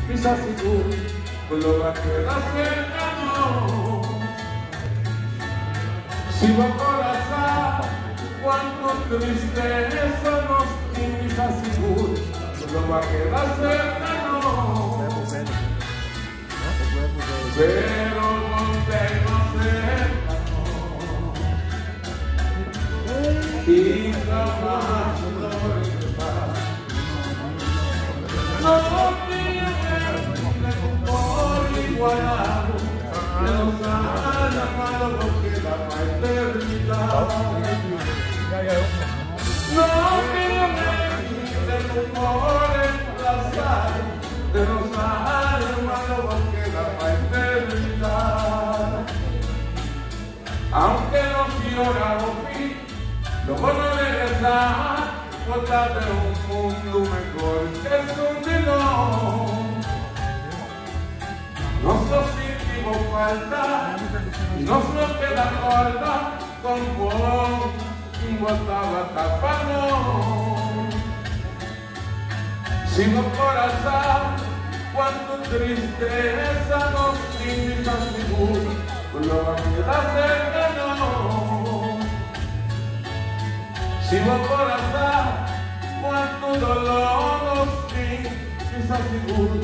quizás si tú logras quedar cercano. Si va corazón, cuánto tristeza nos quizás si tú logras quedar cercano. Pero manténnos cercano y jamás no regresar. No tienes por igualado, de los amados no queda para eternidad. No tienes por emplazar, de los hermanos no queda para eternidad. Aunque nos lloramos lo bueno de regresar, contar de un mundo mejor que es un dilón. Nos lo sentimos falta y nos lo queda corta con vos y estaba tapando. Si no corazón, cuánto tristeza nos indica seguro, lo va a quedar cercano. Si vos corazón, cuánto dolor nos indica seguro,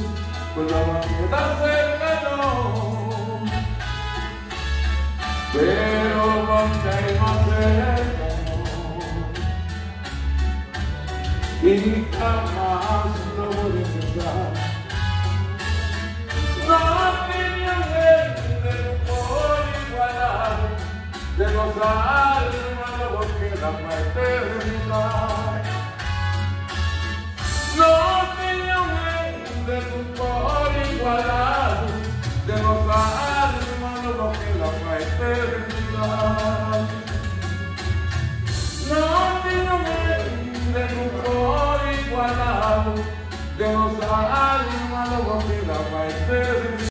lo va a quedar cercano. Pero mantenemos cercano y jamás no regresar. No tenía gente por igualar, de los almas no queda para eternidad. No tenía gente por igualar, de los almas no queda para eternidad. No tenía gente por igualar, de los almas no queda para eternidad.